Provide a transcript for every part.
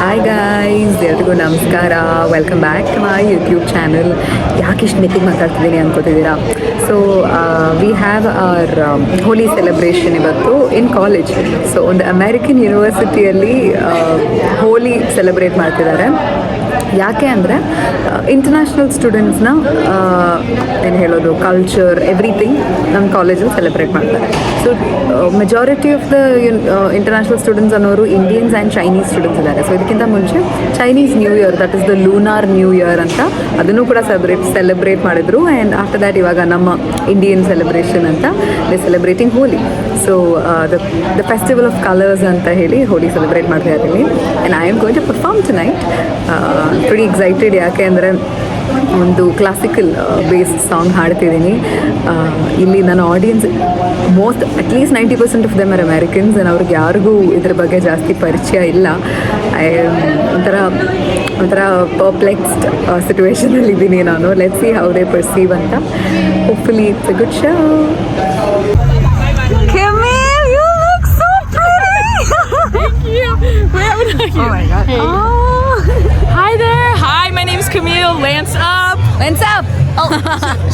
Hi guys, ಎಲ್ರಿಗೂ ನಮಸ್ಕಾರ. Welcome back to my YouTube channel. ಯಾಕೆ ಇಷ್ಟು ನೆಟ್ಟಿಗೆ ಮಾತಾಡ್ತಿದ್ದೀನಿ ಅನ್ಕೋತಿದ್ದೀರಾ? So we have our Holi celebration ಇವತ್ತು ಇನ್ ಕಾಲೇಜ್. ಸೊ ಒಂದು ಅಮೇರಿಕನ್ ಯೂನಿವರ್ಸಿಟಿಯಲ್ಲಿ ಹೋಲಿ ಸೆಲೆಬ್ರೇಟ್ ಮಾಡ್ತಿದ್ದಾರೆ. ಯಾಕೆ ಅಂದರೆ ಇಂಟರ್ನ್ಯಾಷನಲ್ ಸ್ಟೂಡೆಂಟ್ಸ್ನ ಏನು ಹೇಳೋದು, ಕಲ್ಚರ್ ಎವ್ರಿಥಿಂಗ್ ನಮ್ಮ ಕಾಲೇಜಲ್ಲಿ ಸೆಲೆಬ್ರೇಟ್ ಮಾಡ್ತಾರೆ. So majority of the international students ಅನ್ನೋರು ಇಂಡಿಯನ್ಸ್ ಆ್ಯಂಡ್ ಚೈನೀಸ್ ಸ್ಟೂಡೆಂಟ್ಸ್ ಇದ್ದಾರೆ. ಸೊ ಇದಕ್ಕಿಂತ ಮುಂಚೆ Chinese new year, that is the lunar new year ಅಂತ, ಅದನ್ನು ಕೂಡ ಸೆಲೆಬ್ರೇಟ್ ಮಾಡಿದ್ರು. ಆ್ಯಂಡ್ ಆಫ್ಟರ್ ದ್ಯಾಟ್ ಇವಾಗ ನಮ್ಮ ಇಂಡಿಯನ್ ಸೆಲೆಬ್ರೇಷನ್ ಅಂತ they celebrating Holi. So the festival of colours ಅಂತ ಹೇಳಿ ಹೋಲಿ ಸೆಲೆಬ್ರೇಟ್ ಮಾಡ್ತಾ ಇದ್ದೀನಿ. And I am going to perform tonight. Pretty excited. ಯಾಕೆ ಅಂದರೆ ಒಂದು ಕ್ಲಾಸಿಕಲ್ ಬೇಸ್ಡ್ ಸಾಂಗ್ ಹಾಡ್ತಿದ್ದೀನಿ. ಇಲ್ಲಿ ನನ್ನ audience at least 90% of them are Americans. And ಅವ್ರಿಗೆ ಯಾರಿಗೂ ಇದ್ರ ಬಗ್ಗೆ ಜಾಸ್ತಿ ಪರಿಚಯ ಇಲ್ಲ. ಒಂಥರ ಪರ್ಪ್ಲೆಕ್ಸ್ಡ್ ಸಿಚುವೇಶನಲ್ಲಿ ಇದ್ದೀನಿ ನಾನು. Let's see how they perceive ಅಂತ. Hopefully it's a good show. Oh my god. Hey. Hi there. Hi, my name is Camille. Lance up. Lance up. Oh,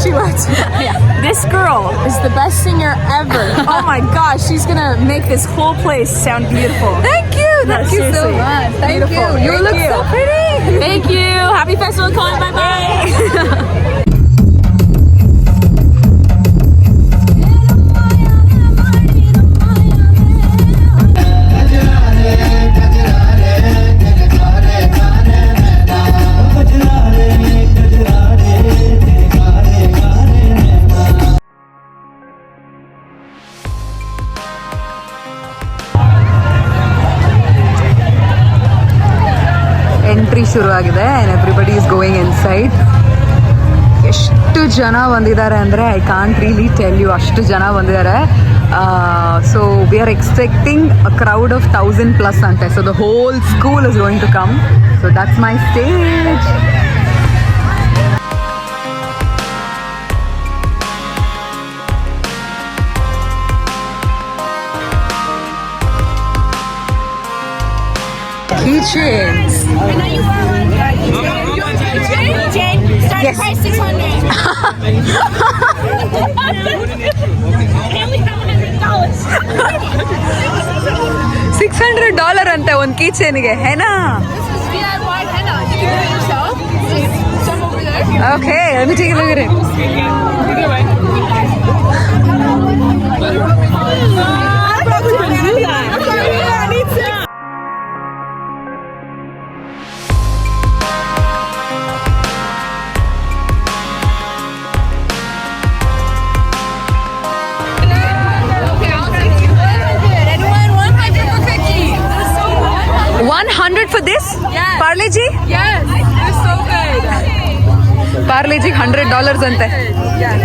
she left. Yeah. This girl is the best singer ever. Oh my gosh, she's gonna make this whole place sound beautiful. Thank you. Thank you so much. Thank beautiful. You. You look so pretty. Thank you. Happy festival, Colin. Bye bye. Entry ಶುರುವಾಗಿದೆ and everybody is going inside. ಎಷ್ಟು ಜನ ಬಂದಿದ್ದಾರೆ ಅಂದರೆ I can't really tell you, ಅಷ್ಟು ಜನ ಬಂದಿದ್ದಾರೆ. So we are expecting a crowd of 1000+ ಅಂತೆ. So the whole school is going to come. So that's my stage. Keychains. I know you are on. Jane, start Yes. price 600. And we have $100. $600 ಅಂತೆ ಒಂದು key ಚೈನ್ಗೆ. ಹೆನಾ? This is DIY henna. You can do it yourself. Some over there. Okay, let me take a look at it. I probably can do that. I need to. Okay, I'll take 100. Anyone 100 for cookies? This is so good. 100 for this? Yes. Parle ji? Yes, it's so good. Parle ji $100 ಅಂತೆ. Yes.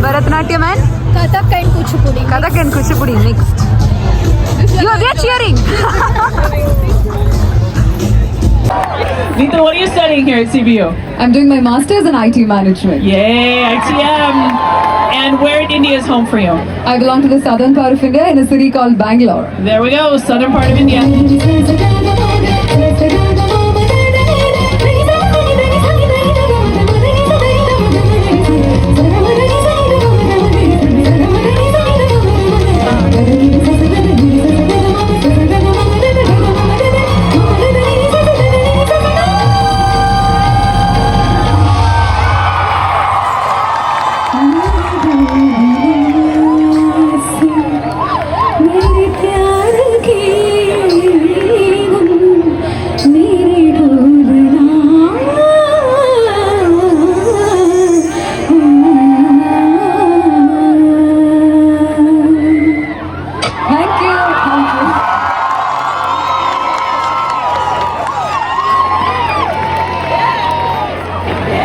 Bharatanatyam and Kathak and Kuchipudi. Kathak and Kuchipudi mixed. We are cheering. Neeta, what are you studying here at CBU? I'm doing my master's in IT management. Yay, ITM! And where in India is home for you? I belong to the southern part of India in a city called Bangalore. There we go, southern part of India.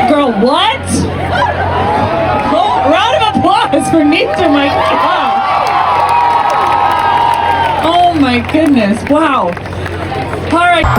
Girl, what? Round of applause for Nita, my God. Oh my goodness, wow. All right.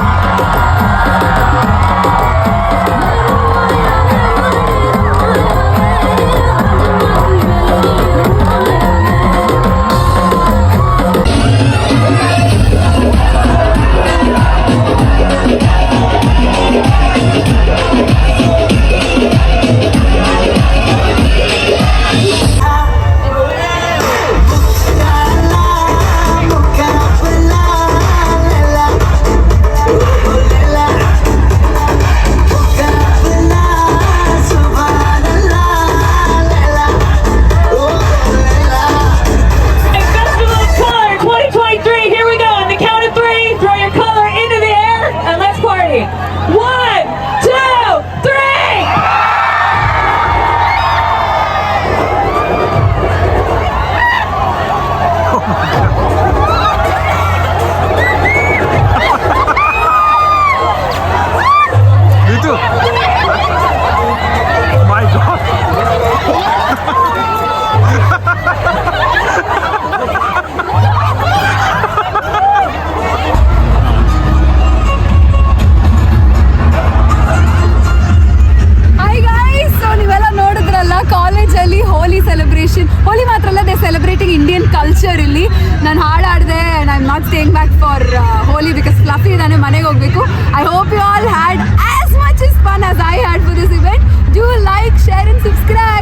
ಹೋಲಿ ಮಾತ್ರ ಅಲ್ಲ, they celebrating Indian culture ಇಲ್ಲಿ. ನಾನು ಹಾಡು ಹಾಡಿದೆ and I am not staying back for Holi because Fluffy ಇದ್ದಾನೆ, ಮನೆಗೆ ಹೋಗಬೇಕು. I hope you all had as much is fun as I had for this event. Do like, share and subscribe.